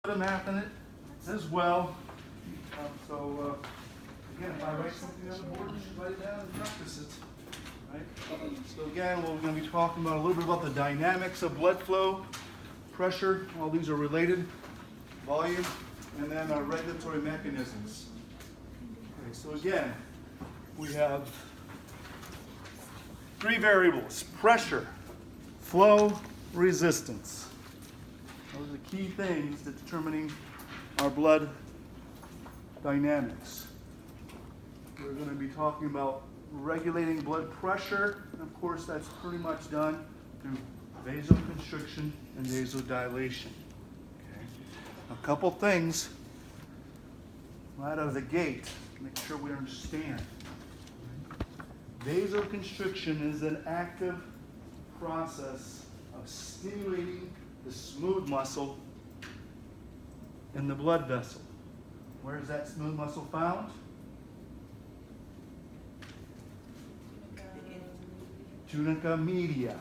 of math in it as well. Again, if I write something on the board, you should write it down and practice it. Right? So again, we're going to be talking about a little bit about the dynamics of blood flow, pressure, all these are related, volume, and then our regulatory mechanisms. Okay, so again, we have three variables: pressure, flow, resistance. Those are the key things to determining our blood dynamics. We're going to be talking about regulating blood pressure. And of course, that's pretty much done through vasoconstriction and vasodilation. Okay. A couple things right out of the gate to make sure we understand. Vasoconstriction is an active process of stimulating the smooth muscle in the blood vessel. Where is that smooth muscle found? Tunica media.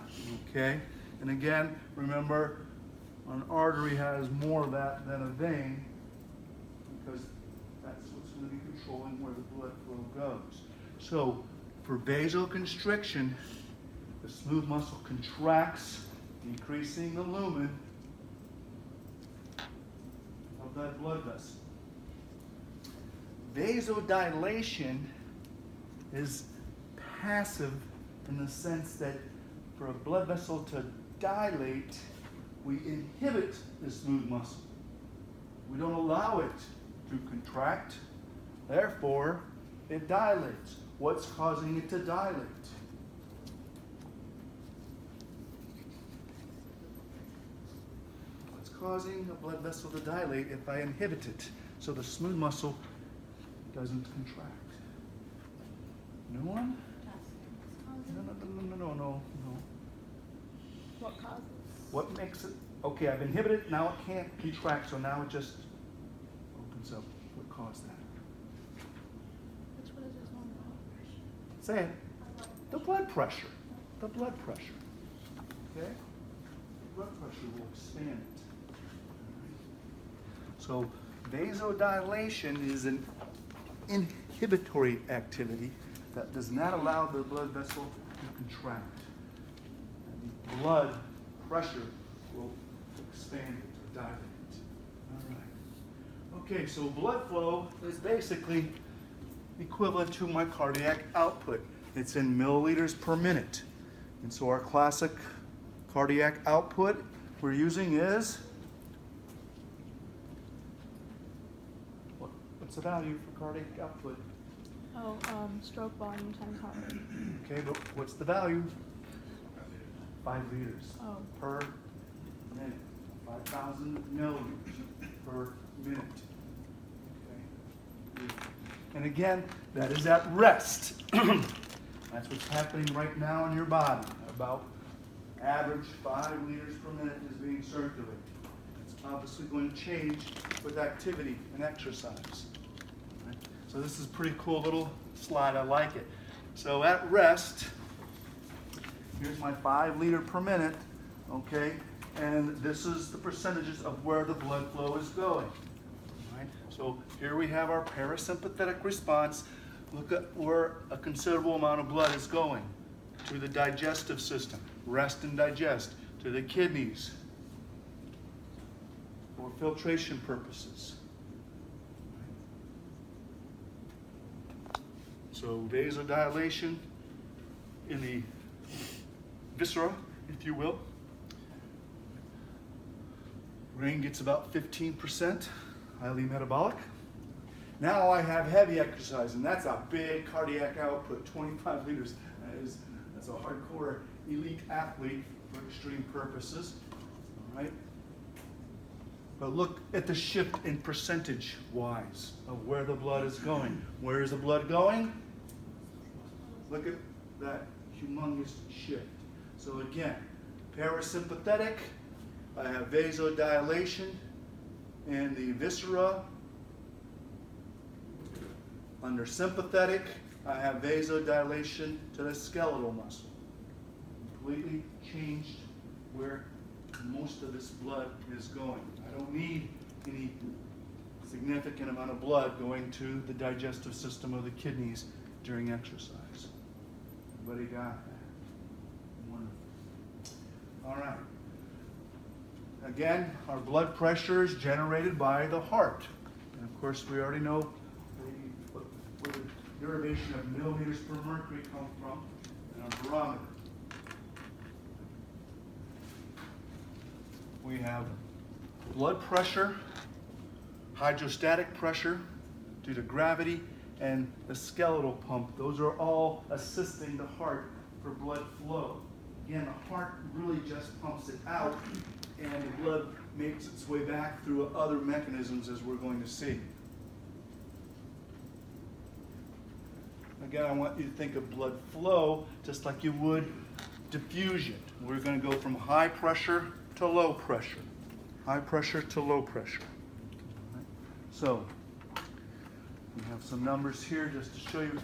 Okay? And again, remember, an artery has more of that than a vein because that's what's going to be controlling where the blood flow goes. So, for vasoconstriction, the smooth muscle contracts, decreasing the lumen of that blood vessel. Vasodilation is passive in the sense that for a blood vessel to dilate, we inhibit the smooth muscle. We don't allow it to contract, therefore it dilates. What's causing it to dilate? What's causing a blood vessel to dilate if I inhibit it so the smooth muscle doesn't contract? No one? No. What causes? What makes it? Okay, I've inhibited it, now it can't contract, so now it just opens up. What caused that? Which one is this one about? Say it. The blood pressure. The blood pressure. Okay? The blood pressure will expand it. So vasodilation is an inhibitory activity that does not allow the blood vessel to contract. And blood pressure will expand it or dilate it. All right. Okay, so blood flow is basically equivalent to my cardiac output. It's in milliliters per minute. And so our classic cardiac output we're using is, what's the value for cardiac output? Stroke volume times heart rate. Okay, but what's the value? 5 liters per minute. 5,000 milliliters per minute. Okay. And again, that is at rest. That's what's happening right now in your body. About average 5 liters per minute is being circulated. It's obviously going to change with activity and exercise. Right? So this is a pretty cool little slide. I like it. So at rest, here's my 5 liter per minute, okay? And this is the percentages of where the blood flow is going. Right? So here we have our parasympathetic response. Look at where a considerable amount of blood is going. To the digestive system, rest and digest, to the kidneys, for filtration purposes. So vasodilation in the viscera, if you will. Brain gets about 15%, highly metabolic. Now I have heavy exercise, and that's a big cardiac output, 25 liters. That's a hardcore elite athlete for extreme purposes, all right? But look at the shift in percentage-wise of where the blood is going. Where is the blood going? Look at that humongous shift. So again, parasympathetic, I have vasodilation in the viscera. Under sympathetic, I have vasodilation to the skeletal muscle. Completely changed where most of this blood is going. I don't need any significant amount of blood going to the digestive system of the kidneys during exercise. Everybody got that? Wonderful. All right. Again, our blood pressure is generated by the heart. And of course, we already know where the derivation of millimeters per mercury comes from in our barometer. We have blood pressure, hydrostatic pressure due to gravity, and the skeletal pump. Those are all assisting the heart for blood flow. Again, the heart really just pumps it out, and the blood makes its way back through other mechanisms, as we're going to see. Again, I want you to think of blood flow just like you would diffusion. We're going to go from high pressure to low pressure. High pressure to low pressure. So, we have some numbers here just to show you.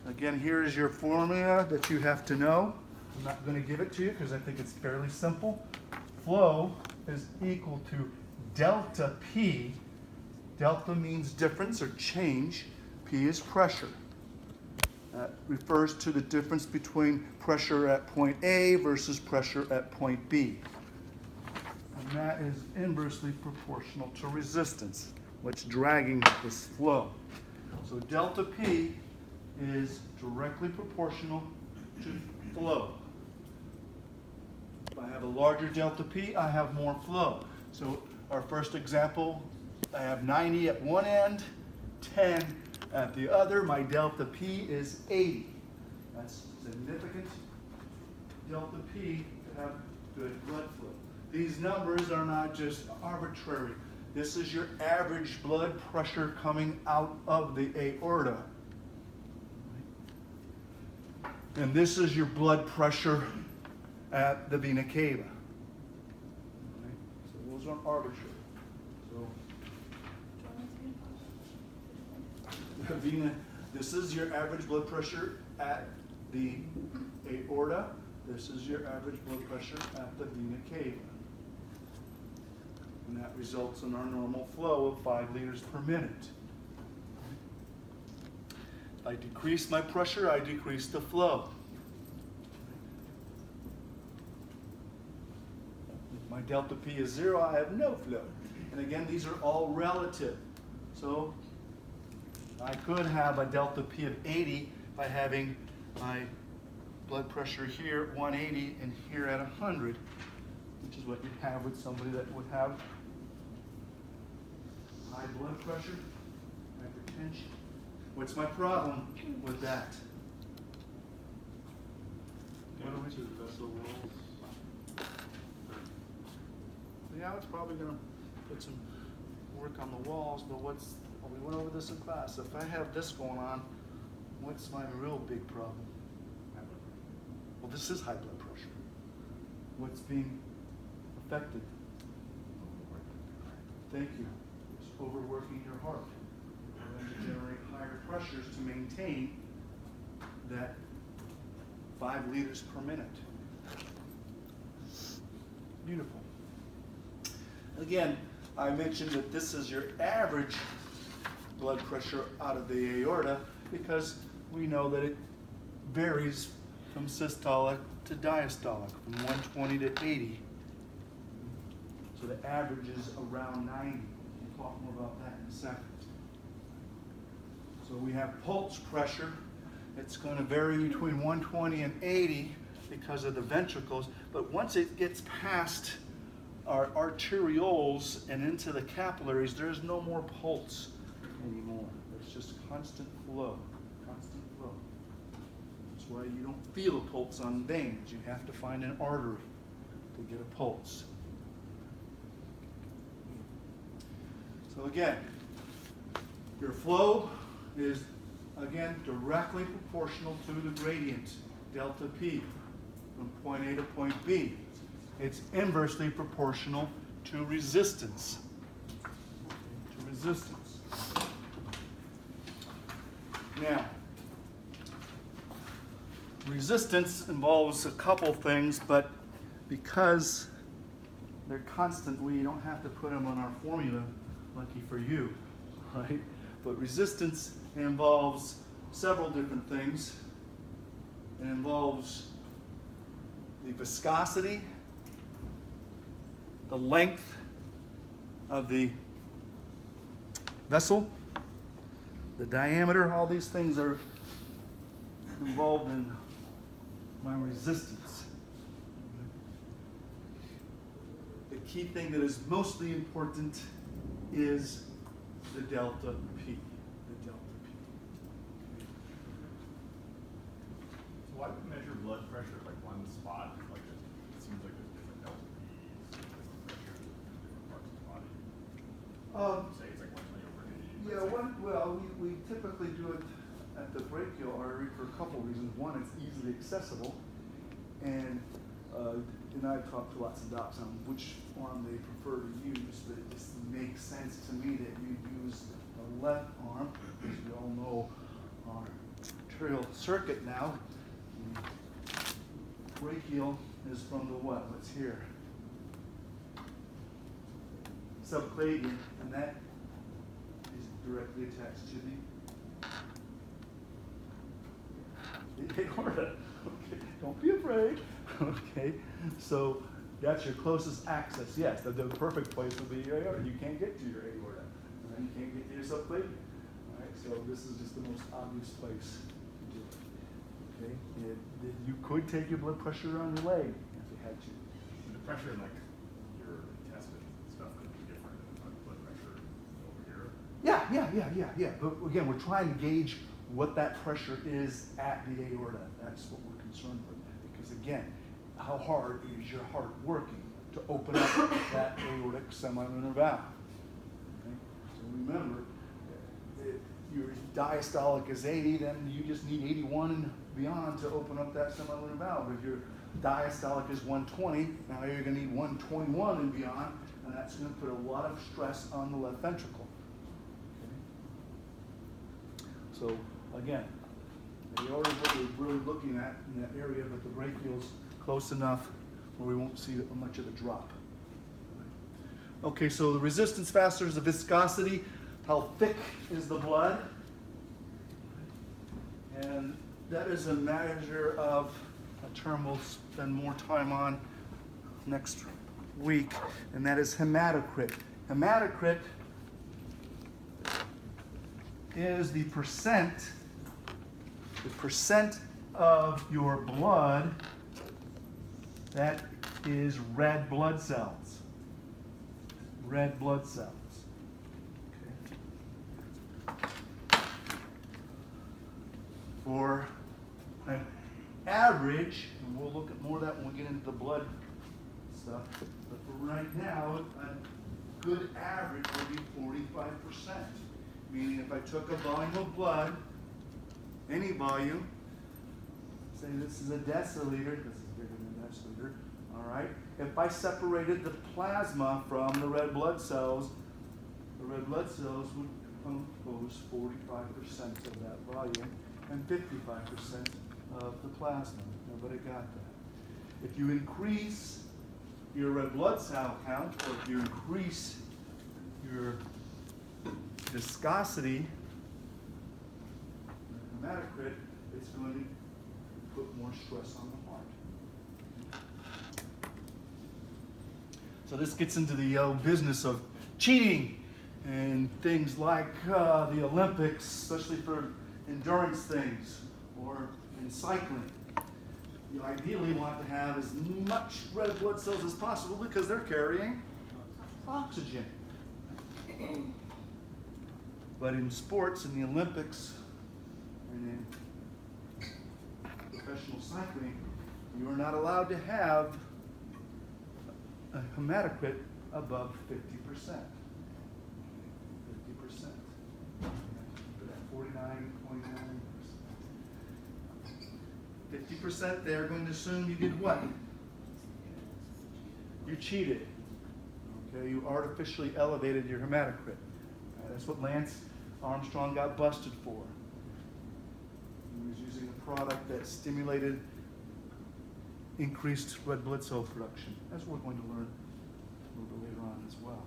Again, here is your formula that you have to know. I'm not going to give it to you because I think it's fairly simple. Flow is equal to delta P. Delta means difference or change. P is pressure. That refers to the difference between pressure at point A versus pressure at point B. And that is inversely proportional to resistance, what's dragging this flow. So delta P is directly proportional to flow. If I have a larger delta P, I have more flow. So our first example, I have 90 at one end, 10 at the other. My delta P is 80. That's significant delta P to have good blood flow. These numbers are not just arbitrary. This is your average blood pressure coming out of the aorta. And this is your blood pressure at the vena cava. So those aren't arbitrary. So the vena, this is your average blood pressure at the aorta. This is your average blood pressure at the vena cava. And that results in our normal flow of 5 liters per minute. If I decrease my pressure, I decrease the flow. If my delta P is 0, I have no flow. And again, these are all relative. So I could have a delta P of 80 by having my blood pressure here at 180 and here at 100, which is what you'd have with somebody that would have high blood pressure, hypertension. What's my problem with that? What do we do? Vessel walls. Yeah, it's probably going to put some work on the walls, but we went over this in class. If I have this going on, what's my real big problem? Well, this is high blood pressure. What's being affected? Thank you. It's overworking your heart. You're going to generate higher pressures to maintain that 5 liters per minute. Beautiful. Again, I mentioned that this is your average blood pressure out of the aorta because we know that it varies from systolic to diastolic, from 120 to 80. So the average is around 90. We'll talk more about that in a second. So we have pulse pressure. It's going to vary between 120 and 80 because of the ventricles, but once it gets past our arterioles and into the capillaries, there's no more pulse anymore. It's just constant flow, constant flow. That's why you don't feel a pulse on veins. You have to find an artery to get a pulse. So again, your flow is, again, directly proportional to the gradient, delta P, from point A to point B. It's inversely proportional to resistance. Now, resistance involves a couple things, but because they're constant, we don't have to put them on our formula, lucky for you. right? But resistance involves several different things. It involves the viscosity, the length of the vessel, the diameter. All these things are involved in my resistance. The key thing that is mostly important is the delta P. The delta P. So why do we measure blood pressure at like one spot? Like it seems like there's different delta P's, different pressures in different parts of the body. Say it's like 120/80. Well, we typically do it at the brachial artery for a couple reasons. One, it's easily accessible, and I've talked to lots of docs on which arm they prefer to use, but it just makes sense to me that you use the left arm, because we all know our arterial circuit now. Brachial is from the what? What's here? Subclavian, and that is directly attached to the aorta. Okay, don't be afraid. Okay, so that's your closest access. Yes, the perfect place would be your aorta. You can't get to your aorta, and then you can't get to your subclavian. All right, so this is just the most obvious place to do it. Okay, you could take your blood pressure on your leg if you had to. The pressure in like your intestines and stuff could be different than blood pressure over here. Yeah. But again, we're trying to gauge what that pressure is at the aorta. That's what we're concerned with. Because again, how hard is your heart working to open up that aortic semilunar valve? Okay? So remember, if your diastolic is 80, then you just need 81 and beyond to open up that semilunar valve. If your diastolic is 120, now you're going to need 121 and beyond, and that's going to put a lot of stress on the left ventricle. Okay? So again, the aorta is what we're really looking at in that area, but the brachial's close enough where we won't see much of a drop. Okay, so the resistance factor is the viscosity. How thick is the blood? And that is a measure of a term we'll spend more time on next week, and that is hematocrit. Hematocrit is the percent of your blood that is red blood cells. Red blood cells. Okay. For an average, and we'll look at more of that when we get into the blood stuff, but for right now, a good average would be 45%. Meaning if I took a volume of blood, any volume, say this is a deciliter, this is bigger than a deciliter, all right? If I separated the plasma from the red blood cells would compose 45% of that volume and 55% of the plasma. Nobody got that. If you increase your red blood cell count, or if you increase your viscosity, hematocrit, it's going to put more stress on the heart. So this gets into the business of cheating and things like the Olympics, especially for endurance things or in cycling. You ideally want to have as much red blood cells as possible because they're carrying oxygen. But in sports, in the Olympics, and in professional cycling, you are not allowed to have a hematocrit above 50%. 50%. But at 49.9%. 50%, they're going to assume you did what? You cheated. Okay, you artificially elevated your hematocrit. That's what Lance Armstrong got busted for. He was using a product that stimulated increased red blood cell production. That's what we're going to learn a little bit later on as well.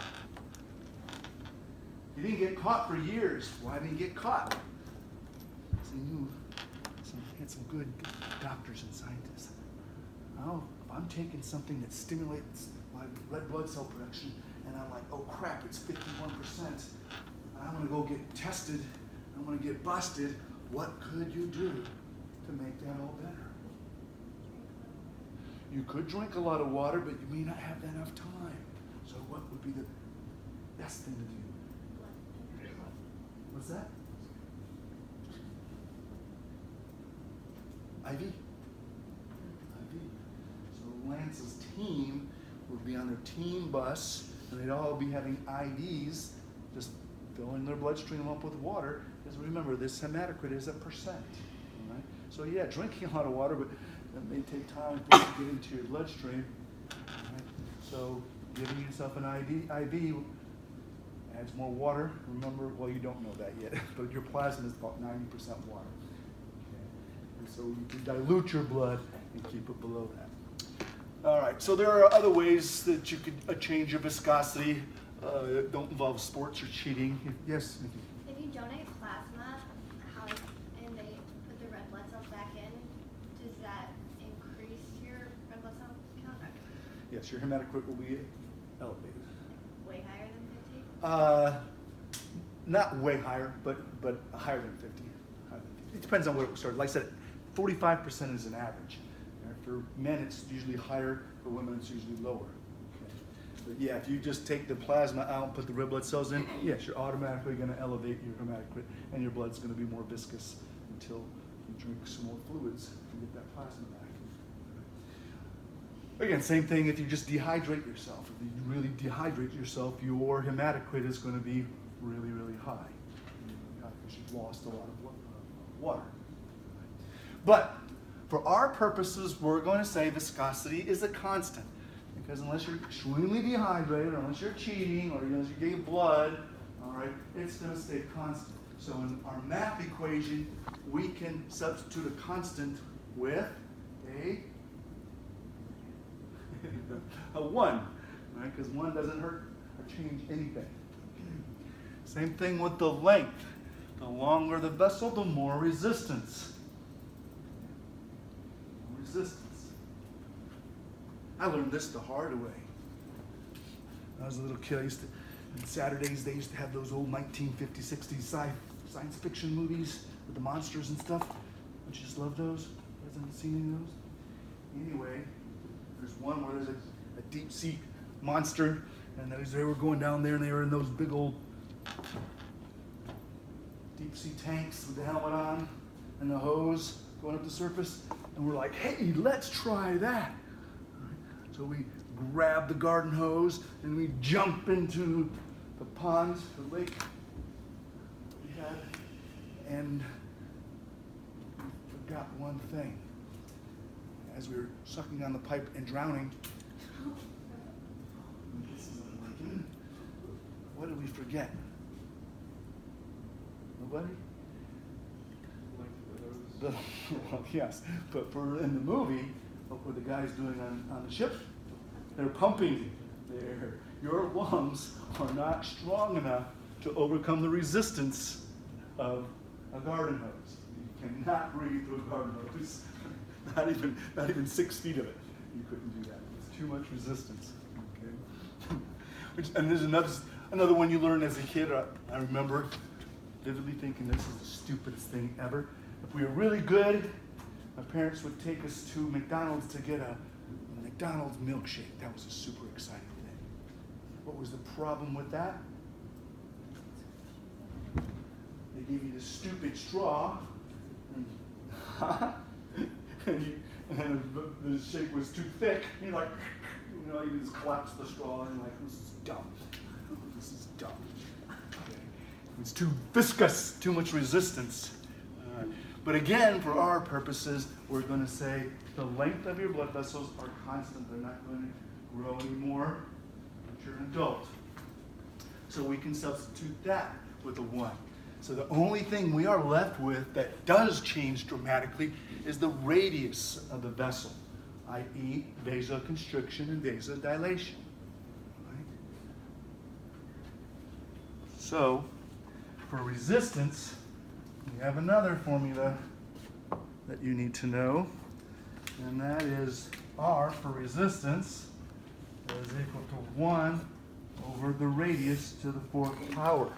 He didn't get caught for years. Why didn't he get caught? Because he knew he had some good doctors and scientists. Oh, if I'm taking something that stimulates my red blood cell production, and I'm like, oh crap, it's 51%, and I'm gonna go get tested, I'm gonna get busted, what could you do to make that all better? You could drink a lot of water, but you may not have enough time. So what would be the best thing to do? What's that? IV. IV. So Lance's team would be on their team bus, and they'd all be having IVs, just filling their bloodstream up with water. Because remember, this hematocrit is a percent. Right? So yeah, drinking a lot of water, but it may take time for it to get into your bloodstream. Right? So giving yourself an IV adds more water. Remember, well, you don't know that yet, but your plasma is about 90% water. Okay? And so you can dilute your blood and keep it below that. All right, so there are other ways that you could change your viscosity that don't involve sports or cheating. Yes, Nikki? If you donate plasma, and they put the red blood cells back in, does that increase your red blood cell count? Yes, your hematocrit will be elevated. Way higher than 50? Not way higher, but higher than 50. It depends on where it started. Like I said, 45% is an average. For men, it's usually higher. For women, it's usually lower. Okay. But yeah, if you just take the plasma out and put the red blood cells in, yes, you're automatically going to elevate your hematocrit, and your blood's going to be more viscous until you drink some more fluids to get that plasma back. Again, same thing if you just dehydrate yourself. If you really dehydrate yourself, your hematocrit is going to be really, really high because you've lost a lot of water. But for our purposes, we're going to say viscosity is a constant. Because unless you're extremely dehydrated, or unless you're cheating, or unless you're getting blood, all right, it's going to stay constant. So in our math equation, we can substitute a constant with a 1, right? Because 1 doesn't hurt or change anything. Same thing with the length. The longer the vessel, the more resistance. Resistance. I learned this the hard way. When I was a little kid, on Saturdays, they used to have those old 1950s, 60s science fiction movies with the monsters and stuff. Don't you just love those? You guys haven't seen any of those? Anyway, there's one where there's a deep sea monster, and they were going down there, and they were in those big old deep sea tanks with the helmet on and the hose going up the surface. And we're like, hey, let's try that. So we grab the garden hose and we jump into the pond, the lake we had, and we forgot one thing. As we were sucking on the pipe and drowning, what did we forget? Nobody? Well, yes, but in the movie, what were the guys doing on the ship? They're pumping air. Your lungs are not strong enough to overcome the resistance of a garden hose. You cannot breathe through a garden hose. Not even 6 feet of it. You couldn't do that. It's too much resistance. Okay. And there's another one you learn as a kid. I remember vividly thinking this is the stupidest thing ever. If we were really good, my parents would take us to McDonald's to get a McDonald's milkshake. That was a super exciting thing. What was the problem with that? They gave you this stupid straw, and the shake was too thick. You're like, you just collapse the straw, and you're like, this is dumb. This is dumb. Okay. It's too viscous, too much resistance. But again, for our purposes, we're going to say the length of your blood vessels are constant. They're not going to grow anymore once you're an adult. So we can substitute that with a 1. So the only thing we are left with that does change dramatically is the radius of the vessel, i.e. vasoconstriction and vasodilation. Right? So, for resistance, we have another formula that you need to know, and that is R for resistance is equal to 1 over the radius to the 4th power.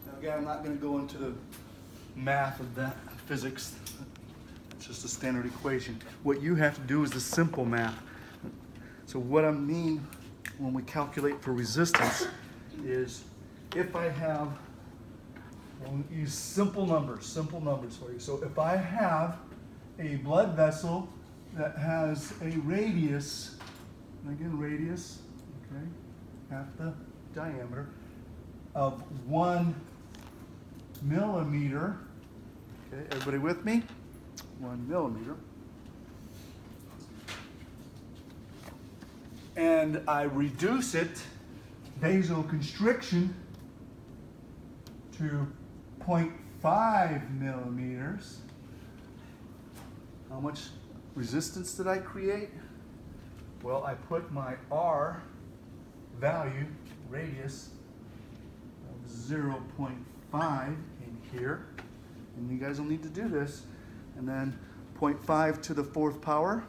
Now again, I'm not going to go into the math of that physics. It's just a standard equation. What you have to do is the simple math. So what I mean when we calculate for resistance is if I have, we'll use simple numbers for you. So if I have a blood vessel that has a radius, and again radius, okay, half the diameter, of 1 millimeter, okay, everybody with me? 1 millimeter. And I reduce it, vasoconstriction, to 0.5 millimeters. How much resistance did I create? Well, I put my R value, radius, of 0.5 in here. And you guys will need to do this. And then 0.5 to the 4th power,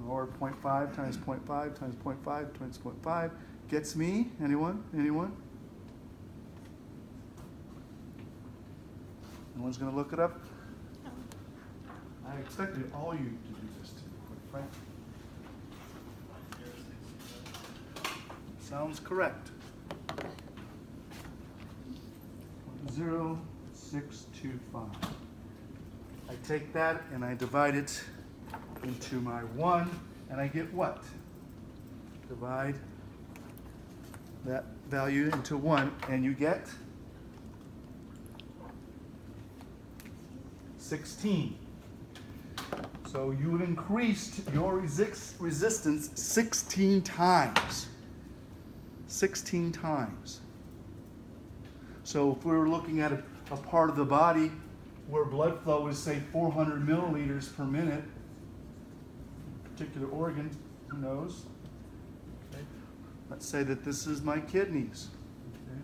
or 0.5 times 0.5 times 0.5 times 0.5 gets me, anyone? Anyone? No one's going to look it up? I expected all you to do this, to be quite frank. Sounds correct. 0.0625. I take that and I divide it into my 1, and I get what? Divide that value into 1, and you get 16. So you would increase your resistance 16 times. 16 times. So if we were looking at a part of the body where blood flow is, say, 400 milliliters per minute, particular organ, who knows? Okay. Let's say that this is my kidneys. Okay.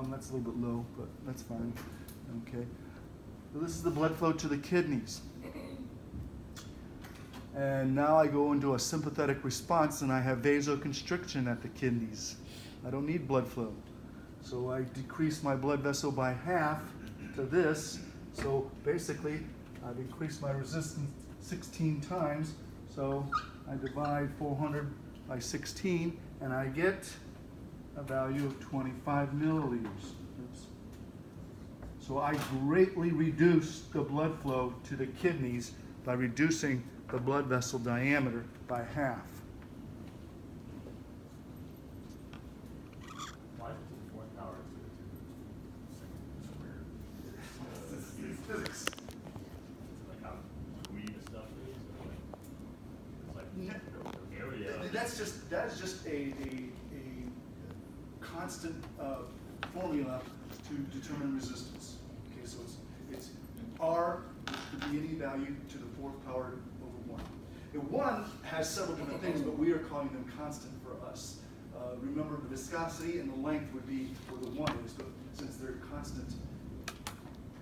That's a little bit low, but that's fine. Okay. So this is the blood flow to the kidneys. And now I go into a sympathetic response and I have vasoconstriction at the kidneys. I don't need blood flow. So I decrease my blood vessel by half to this. So basically, I've increased my resistance 16 times. So I divide 400 by 16 and I get a value of 25 milliliters. Oops. So I greatly reduce the blood flow to the kidneys by reducing the blood vessel diameter by half. Why is it 4th power to the 2 squared? It's physics. Like how gooey the stuff is? Or like, it's like the area. That's just a constant formula to determine resistance. Okay, so it's R, the any value to the 4th power over 1. And 1 has several different things, but we are calling them constant for us. Remember, the viscosity and the length would be where the 1 is, but since they're constant,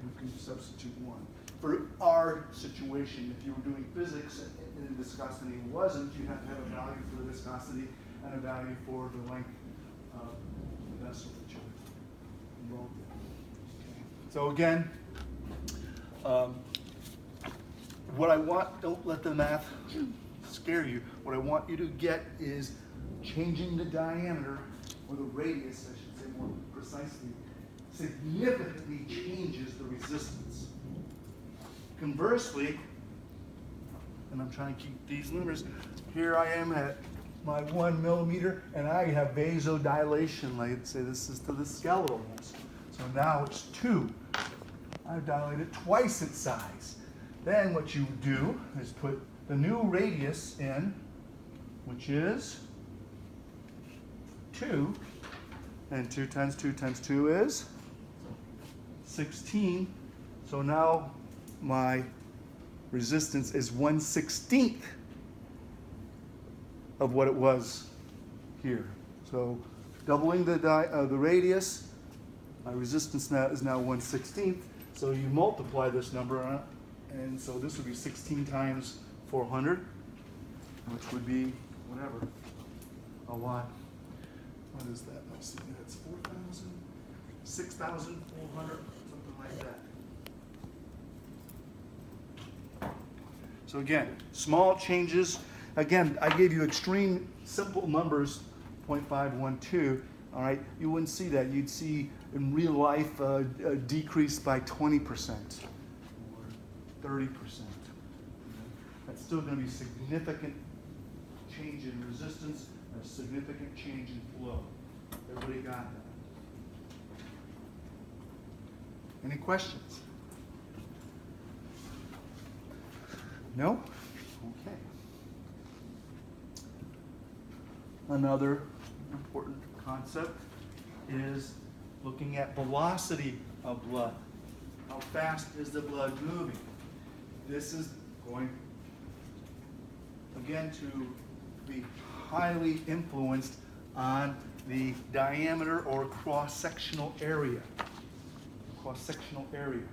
we can substitute 1. For our situation, if you were doing physics and viscosity wasn't, you have to have a value for the viscosity and a value for the length of the vessel that you're involved in. Okay. So again, what I want, don't let the math scare you. What I want you to get is changing the diameter, or the radius, I should say more precisely, significantly changes the resistance. Conversely, and I'm trying to keep these numbers, here I am at my 1 millimeter, and I have vasodilation, like say this is to the skeletal muscle. So now it's 2. I've dilated twice its size. Then what you do is put the new radius in, which is 2, and 2 times 2 times 2 is 16. So now my resistance is 1/16 of what it was here. So doubling the radius, my resistance now is 1/16. So you multiply this number, and so this would be 16 times 400, which would be whatever, a lot. What is that? Let's see, that's 4,000, 6,400, something like that. So again, small changes. Again, I gave you extreme simple numbers, 0.512. All right, you wouldn't see that. You'd see in real life a decrease by 20% or 30%. That's still going to be significant change in resistance and a significant change in flow. Everybody got that? Any questions? No? Okay. Another important concept is looking at velocity of blood. How fast is the blood moving? This is going, again, to be highly influenced on the diameter or cross-sectional area. Cross-sectional area.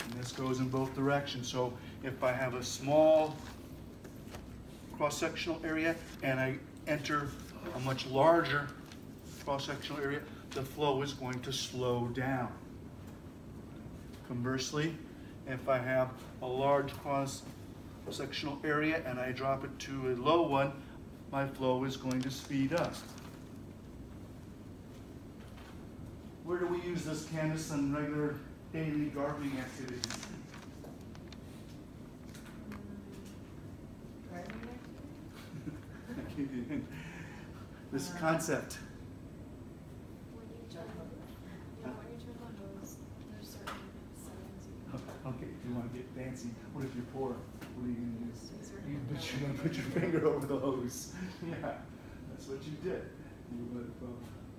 And this goes in both directions. So if I have a small cross-sectional area and I enter a much larger cross-sectional area, the flow is going to slow down. Conversely, if I have a large cross-sectional area and I drop it to a low one, my flow is going to speed up. Where do we use this, Candace, in regular daily gardening activities? This concept. When you turn the hose, there's certain settings you can. Okay, if you want to get fancy, what if you're poor? What are you going to do? You're going to put your finger over the hose. Yeah, that's what you did. You went from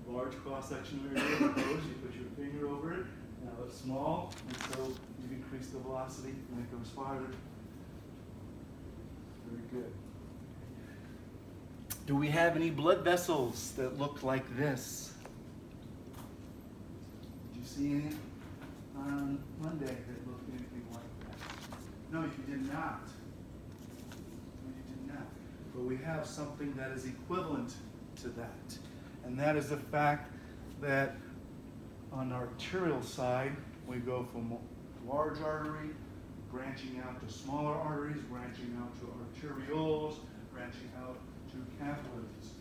large cross-sectional area of the hose, you put your finger over it. Now it's small, and so you increase the velocity and it goes farther. Very good. Do we have any blood vessels that look like this? Did you see any on Monday that looked anything like that? No, you did not. No, you did not. But we have something that is equivalent to that. And that is the fact that on the arterial side, we go from large artery, branching out to smaller arteries, branching out to arterioles, branching out to capillaries.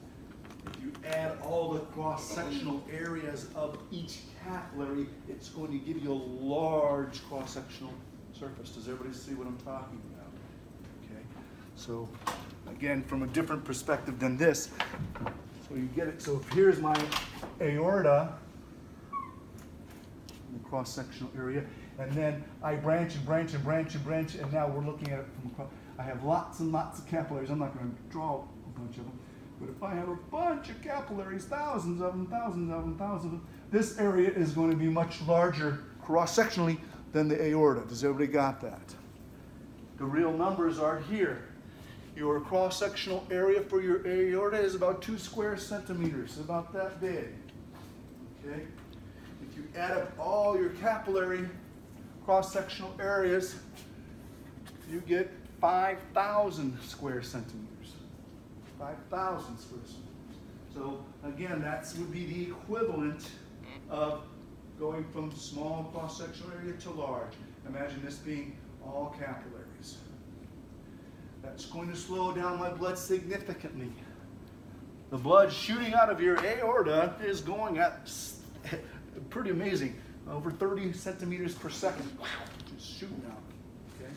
If you add all the cross-sectional areas of each capillary, it's going to give you a large cross-sectional surface. Does everybody see what I'm talking about? Okay. So again, from a different perspective than this, so you get it. So if here's my aorta, the cross-sectional area, and then I branch and branch and branch and branch, and now we're looking at it from across. I have lots and lots of capillaries. I'm not going to draw a bunch of them, but if I have a bunch of capillaries, thousands of them, thousands of them, thousands of them, this area is going to be much larger cross-sectionally than the aorta. Does everybody got that? The real numbers are here. Your cross-sectional area for your aorta is about 2 square centimeters, about that big. Okay? If you add up all your capillary cross-sectional areas, you get 5,000 square centimeters. 5,000 square centimeters. So again, that would be the equivalent of going from small cross-sectional area to large. Imagine this being all capillaries. That's going to slow down my blood significantly. The blood shooting out of your aorta is going at pretty amazing, over 30 centimeters per second. Wow, just shooting out. Okay.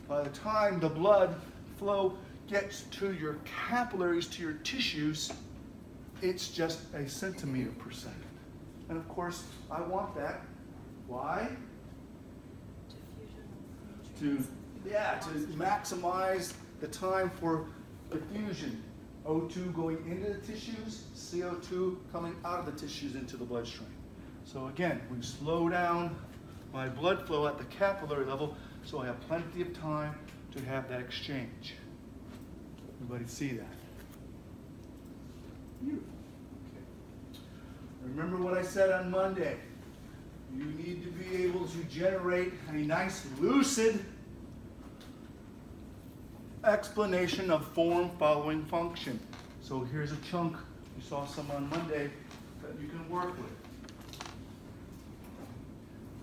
By the time the blood flow gets to your capillaries, to your tissues, it's just a centimeter per second. And of course, I want that. Why? To maximize the time for diffusion. O2 going into the tissues, CO2 coming out of the tissues into the bloodstream. So again, we slow down my blood flow at the capillary level so I have plenty of time to have that exchange. Everybody see that? Beautiful. Okay. Remember what I said on Monday. You need to be able to generate a nice lucid explanation of form following function. So here's a chunk. You saw some on Monday that you can work with.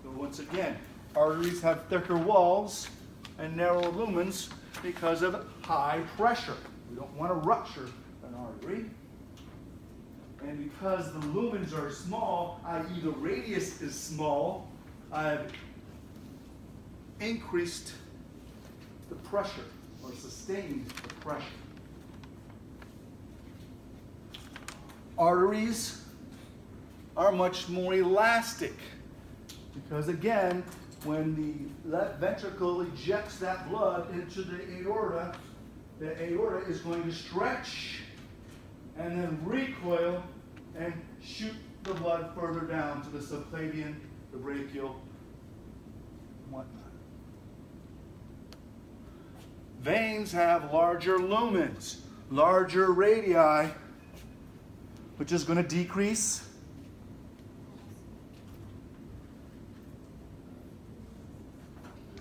So once again, arteries have thicker walls and narrow lumens because of high pressure. We don't want to rupture an artery. And because the lumens are small, i.e. the radius is small, I've increased the pressure or sustained the pressure. Arteries are much more elastic because again, when the left ventricle ejects that blood into the aorta is going to stretch and then recoil and shoot the blood further down to the subclavian, the brachial, and whatnot. Veins have larger lumens, larger radii, which is going to decrease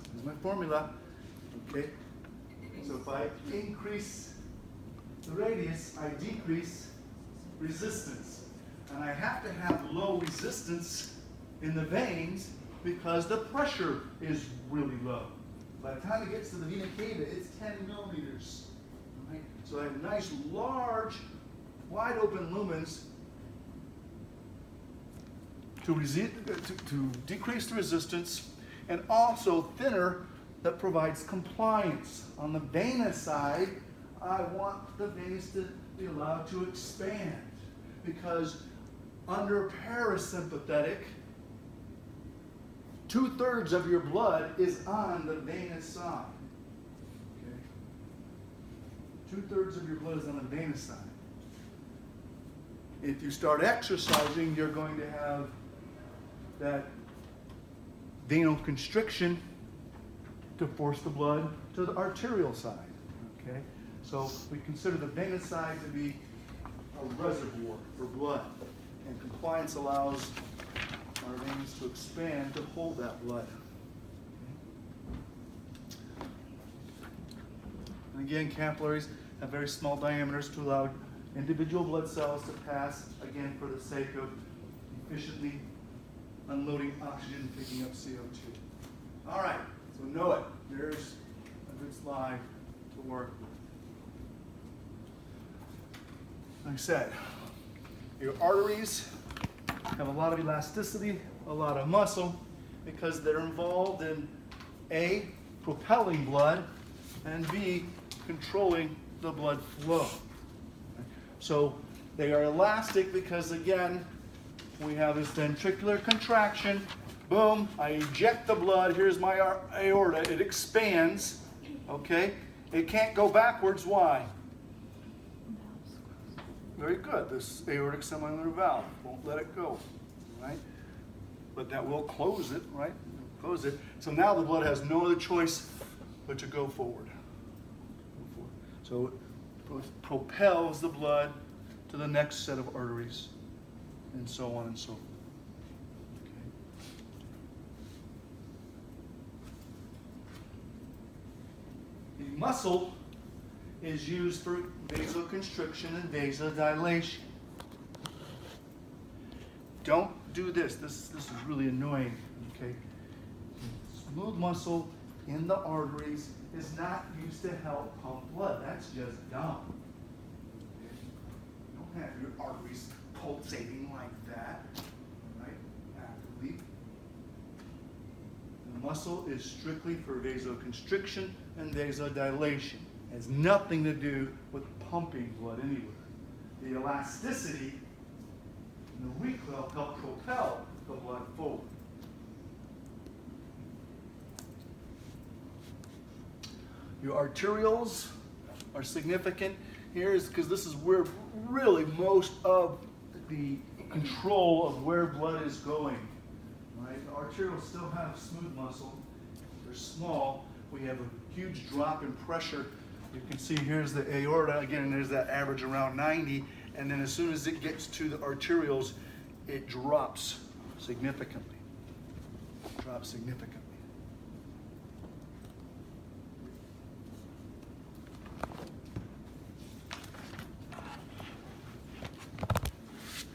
this is my formula, okay? So if I increase the radius, I decrease resistance. And I have to have low resistance in the veins because the pressure is really low. By the time it gets to the vena cava, it's 10 millimeters. Right? So I have nice, large, wide open lumens to decrease the resistance, and also thinner that provides compliance. On the venous side, I want the veins to be allowed to expand because under parasympathetic, 2/3 of your blood is on the venous side. Okay? 2/3 of your blood is on the venous side. If you start exercising, you're going to have that venal constriction to force the blood to the arterial side. Okay? So we consider the venous side to be a reservoir for blood, and compliance allows our veins to expand to hold that blood. And again, capillaries have very small diameters to allow individual blood cells to pass, again, for the sake of efficiently unloading oxygen and picking up CO2. All right, so know it. There's a good slide to work with. Like I said, your arteries have a lot of elasticity, a lot of muscle, because they're involved in A, propelling blood, and B, controlling the blood flow. So they are elastic because, again, we have this ventricular contraction. Boom, I eject the blood. Here's my aorta. It expands, okay? It can't go backwards. Why? Very good. This aortic semilunar valve won't let it go, right? But that will close it, right? Close it. So now the blood has no other choice but to go forward. So it propels the blood to the next set of arteries, and so on and so forth. Okay. The muscle is used for vasoconstriction and vasodilation. Don't do this. This is really annoying. Okay. Smooth muscle in the arteries is not used to help pump blood. That's just dumb. You don't have your arteries pulsating like that, right? Actively. The muscle is strictly for vasoconstriction and vasodilation. It has nothing to do with pumping blood anywhere. The elasticity and the recoil help propel the blood forward. Your arterioles are significant here is because this is where really most of the control of where blood is going. Right? The arterioles still have smooth muscle. They're small. We have a huge drop in pressure. You can see here's the aorta. Again, there's that average around 90. And then as soon as it gets to the arterioles, it drops significantly. Drops significantly.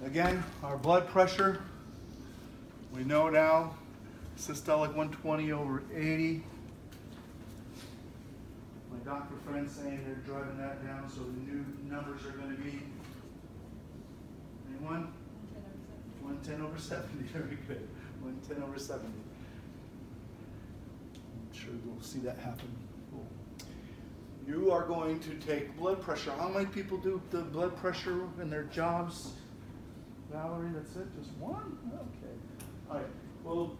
Again, our blood pressure, we know now, systolic 120 over 80. My doctor friend's saying they're driving that down, so the new numbers are going to be, anyone? 110 over 70, very good. 110 over 70. I'm sure we'll see that happen. Cool. You are going to take blood pressure. How many people do the blood pressure in their jobs? Valerie, that's it? Just one? Okay. All right. Well,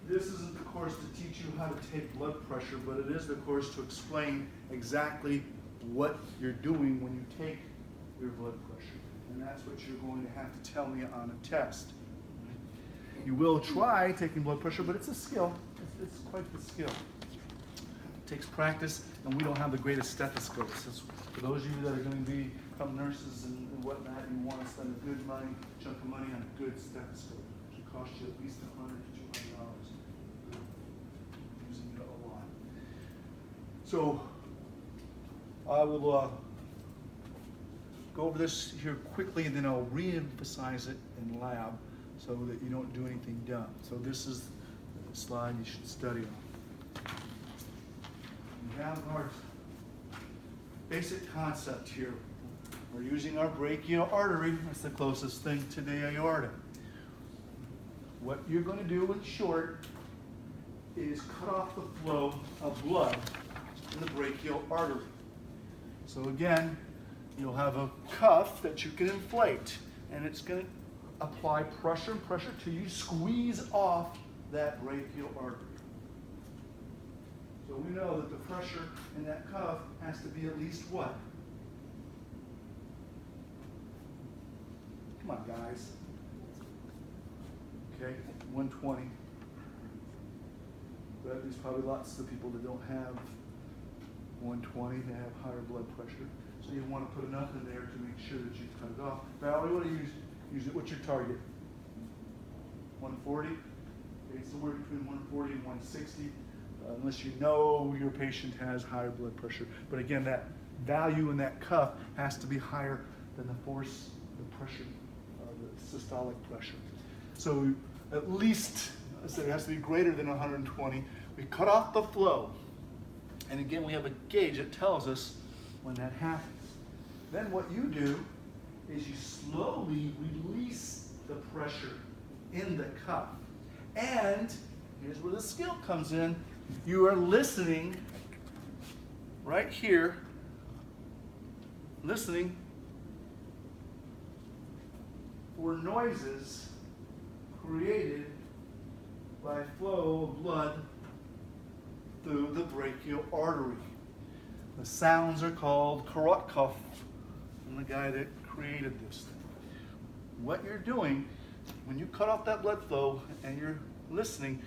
this isn't the course to teach you how to take blood pressure, but it is the course to explain exactly what you're doing when you take your blood pressure. And that's what you're going to have to tell me on a test. You will try taking blood pressure, but it's a skill. It's quite the skill. It takes practice, and we don't have the greatest stethoscopes. For those of you that are going to become nurses and whatnot, you want to spend a good chunk of money on a good stethoscope. It should cost you at least $100 to $200. Using it a lot. So I will go over this here quickly, and then I'll re-emphasize it in lab so that you don't do anything dumb. So this is the slide you should study on. We have our basic concept here. We're using our brachial artery. That's the closest thing to the aorta. What you're going to do in short is cut off the flow of blood in the brachial artery. So again, you'll have a cuff that you can inflate, and it's going to apply pressure and pressure till you squeeze off that brachial artery. So we know that the pressure in that cuff has to be at least what? Come on, guys. Okay, 120. But there's probably lots of people that don't have 120. They have higher blood pressure. So you want to put enough in there to make sure that you cut it off. Valerie, what do you use it? What's your target? 140? Okay, somewhere between 140 and 160. Unless you know your patient has higher blood pressure. But again, that value in that cuff has to be higher than the force, the pressure, the systolic pressure. So at least, I said, it has to be greater than 120. We cut off the flow. And again, we have a gauge that tells us when that happens. Then what you do is you slowly release the pressure in the cuff. And here's where the skill comes in. You are listening right here, listening for noises created by flow of blood through the brachial artery. The sounds are called carot cuff, from the guy that created this thing. What you're doing when you cut off that blood flow and you're listening,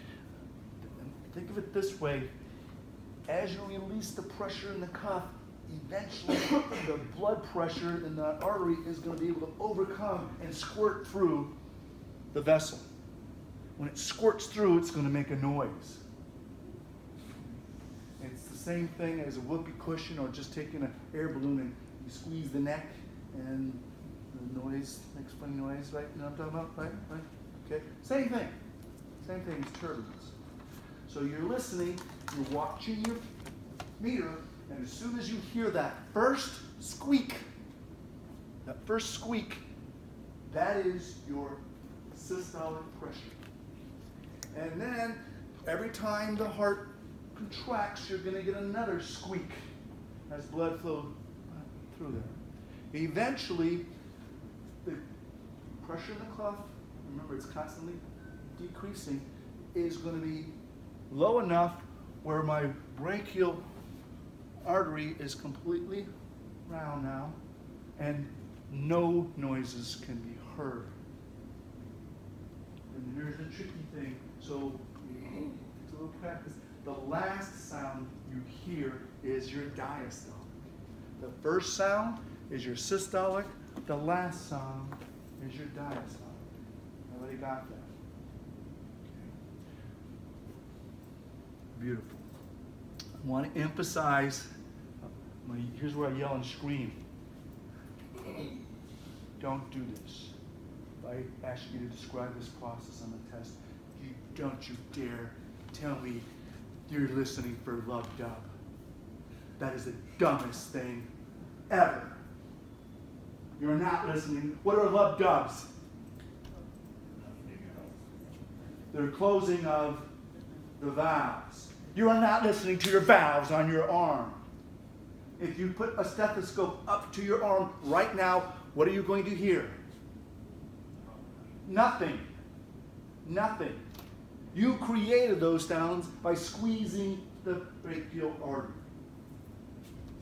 think of it this way: as you release the pressure in the cuff, eventually the blood pressure in that artery is going to be able to overcome and squirt through the vessel. When it squirts through, it's going to make a noise. It's the same thing as a whoopee cushion or just taking an air balloon and you squeeze the neck and the noise makes funny noise, right? You know what I'm talking about? Right? Okay. Same thing. Same thing as turbulence. So you're listening, you're watching your meter, and as soon as you hear that first squeak, that is your systolic pressure. And then every time the heart contracts, you're going to get another squeak as blood flows through there. Eventually, the pressure in the cuff, remember it's constantly decreasing, is going to be low enough where my brachial artery is completely round now and no noises can be heard And here's the tricky thing. So, it's a little practice. The last sound you hear is your diastolic. The first sound is your systolic. The last sound is your diastolic. Everybody got that? Okay. Beautiful. I want to emphasize, here's where I yell and scream. Don't do this. If I ask you to describe this process on the test, don't you dare tell me you're listening for lub dub. That is the dumbest thing ever. You're not listening. What are lub dubs? They're closing of the valves. You are not listening to your valves on your arm. If you put a stethoscope up to your arm right now, what are you going to hear? Nothing. Nothing. You created those sounds by squeezing the brachial artery.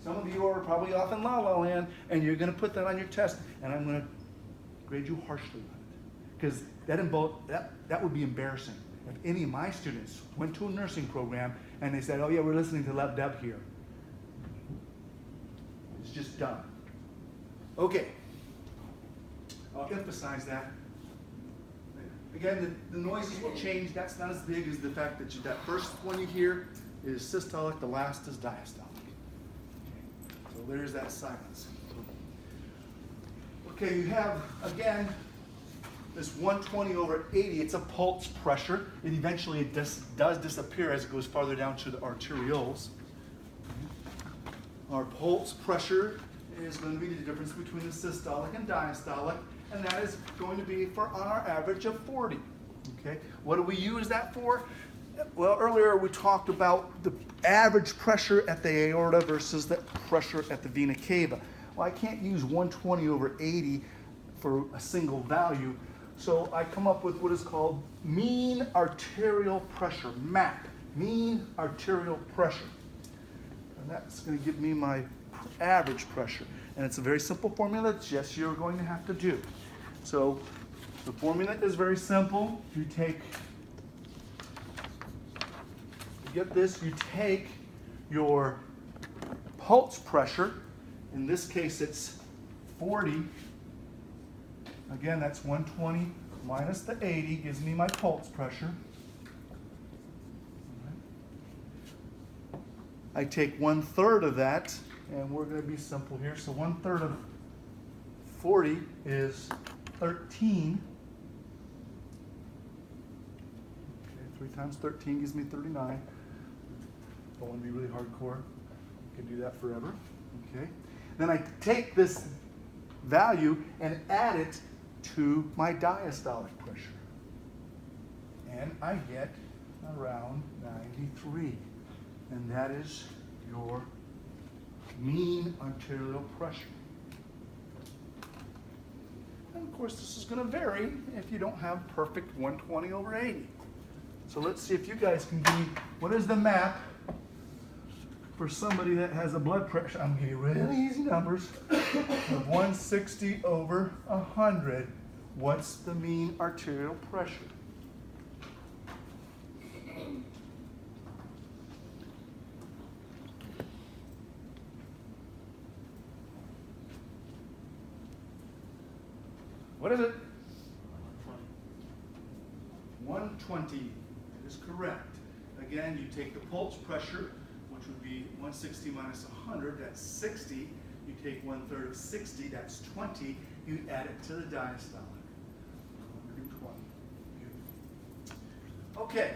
Some of you are probably off in La La Land, and you're going to put that on your test, and I'm going to grade you harshly on it. Because that would be embarrassing. If any of my students went to a nursing program, and they said, oh yeah, we're listening to lub dub here. It's just dumb. Okay. I'll emphasize that. Again, the noises will change. That's not as big as the fact that that first one you hear is systolic, the last is diastolic. Okay. So there's that silence. Okay, you have, again, this 120 over 80. It's a pulse pressure. It does disappear as it goes farther down to the arterioles. Our pulse pressure is going to be the difference between the systolic and diastolic, and that is going to be on our average of 40. Okay, what do we use that for? Well, earlier we talked about the average pressure at the aorta versus the pressure at the vena cava. Well, I can't use 120 over 80 for a single value, so I come up with what is called mean arterial pressure, MAP, mean arterial pressure. And that's going to give me my average pressure. And it's a very simple formula that, yes, you're going to have to do. So the formula is very simple. You take your pulse pressure. In this case, it's 40. Again, that's 120 minus the 80 gives me my pulse pressure. I take 1/3 of that, and we're going to be simple here. So 1/3 of 40 is 13. Okay, 3 times 13 gives me 39. Don't want to be really hardcore. You can do that forever. Okay. Then I take this value and add it to my diastolic pressure. And I get around 93. And that is your mean arterial pressure. And of course, this is going to vary if you don't have perfect 120 over 80. So let's see if you guys can give me, what is the MAP for somebody that has a blood pressure? I'm going to give you really easy numbers of 160 over 100. What's the mean arterial pressure? What is it? 120. That is correct. Again, you take the pulse pressure, which would be 160 minus 100, that's 60. You take 1/3 of 60, that's 20. You add it to the diastolic. 120. Okay.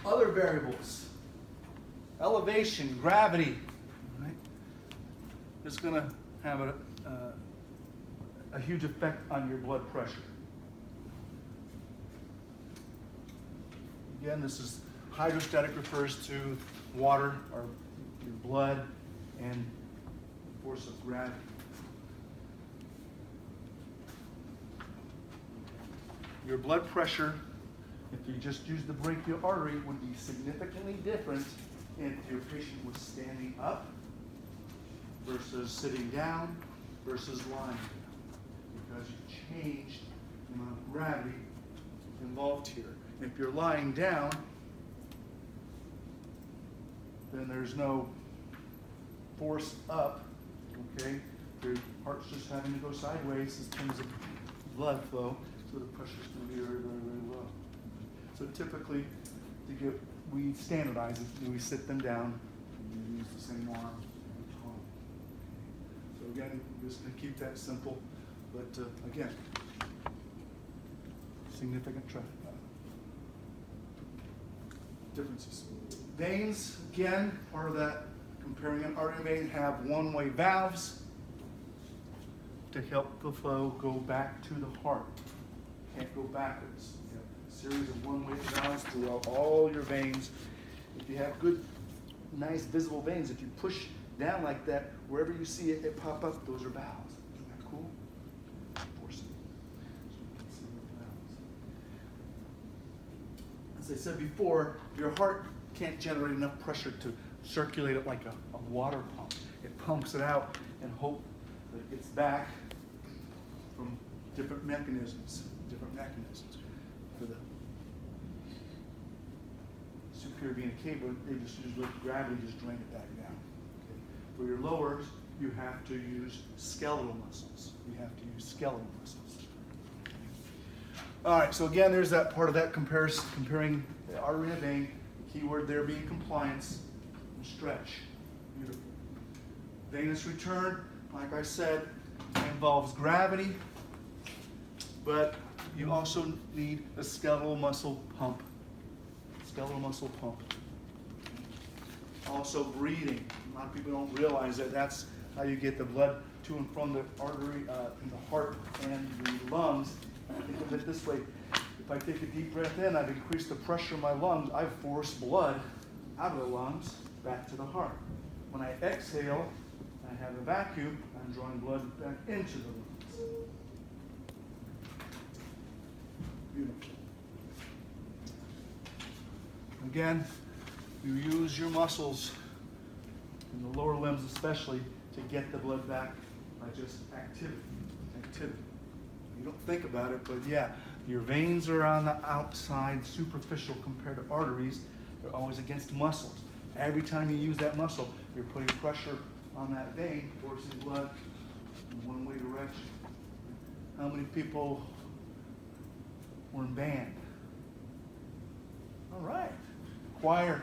Other variables. Elevation, gravity. Right? It's going to have a huge effect on your blood pressure. Again, this is hydrostatic, refers to water or your blood and force of gravity. Your blood pressure, if you just use the brachial artery, would be significantly different if your patient was standing up versus sitting down versus lying down. Because you changed the amount of gravity involved here. If you're lying down, then there's no force up, okay? Your heart's just having to go sideways in terms of blood flow, so the pressure's going to be very, very, very low. So typically, we standardize it. We sit them down, and we use the same arm every time. So again, we're just going to keep that simple, but again, significant differences. Veins, again, part of that comparing an artery vein, have one-way valves to help the flow go back to the heart. Can't go backwards. You have a series of one-way valves throughout all your veins. If you have good, nice visible veins, if you push down like that, wherever you see it pop up, those are valves. Isn't that cool? Force it. So you can see the valves. As I said before, your heart can't generate enough pressure to circulate it like a water pump. It pumps it out and hope that it gets back from different mechanisms. For the superior vena cava, they just use gravity, just drain it back down. Okay? For your lowers, you have to use skeletal muscles. All right, so again, there's that part of that comparing the artery and vein. The key word there being compliance and stretch. Beautiful. Venous return, like I said, involves gravity, but you also need a skeletal muscle pump. Also breathing. A lot of people don't realize that that's how you get the blood to and from the artery, in the heart and the lungs. And think of it this way. If I take a deep breath in, I've increased the pressure in my lungs. I've forced blood out of the lungs back to the heart. When I exhale, I have a vacuum. I'm drawing blood back into the lungs. Beautiful. Again, you use your muscles, in the lower limbs especially, to get the blood back by just activity. You don't think about it, but yeah, your veins are on the outside, superficial compared to arteries. They're always against muscles. Every time you use that muscle, you're putting pressure on that vein, forcing blood in one way direction. How many people were in band? All right. Choir.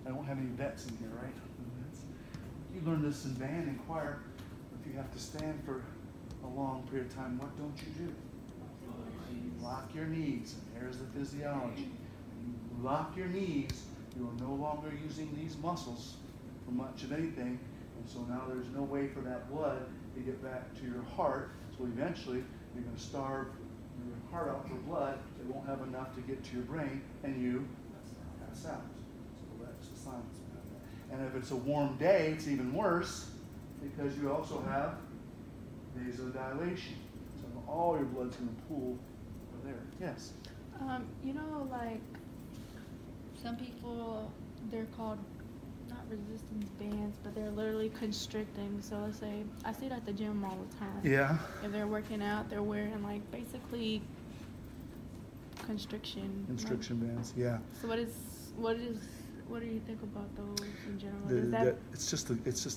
I don't have any vets in here, right? You learn this in band and choir. If you have to stand for a long period of time, what don't you do? You lock your knees, and there's the physiology. When you lock your knees, you are no longer using these muscles for much of anything, and so now there's no way for that blood to get back to your heart, so eventually you're going to starve your heart out for blood. It won't have enough to get to your brain, and you pass out. So that's the science behind that. And if it's a warm day, it's even worse, because you also have vasodilation. So all your blood's going to pool over there. Yes? Like some people, they're called not resistance bands, but they're literally constricting. So let's say, I see it at the gym all the time. Yeah. If they're working out, they're wearing like basically constriction. Bands, yeah. So what do you think about those in general? It's just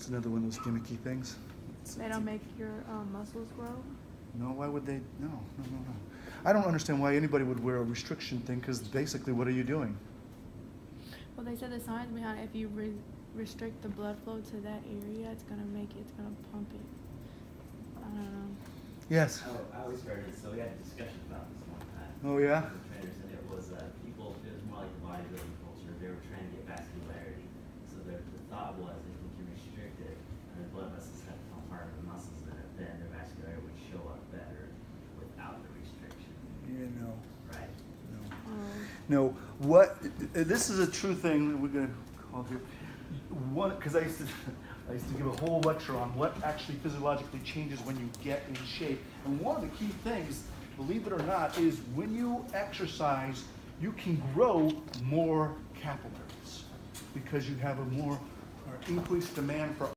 another one of those gimmicky things. They don't make your muscles grow? No, why would they? No. I don't understand why anybody would wear a restriction thing, because basically what are you doing? Well, they said the science behind it, if you restrict the blood flow to that area, it's going to pump it. I don't know. Yes. I always heard it, so we had a discussion about this one time. Oh, yeah? With the trainers, and it was people, it was more like the bodybuilding culture. They were trying to get vascularity. So the thought was if we can restrict it, and the blood vessels have to pump part of the muscles in it, then the vascularity would show up better without the restriction. Yeah, no. Right? No, this is a true thing that we're going to call here. Because I used to give a whole lecture on what actually physiologically changes when you get in shape. And one of the key things, believe it or not, is when you exercise, you can grow more capillaries because you have a more increased demand for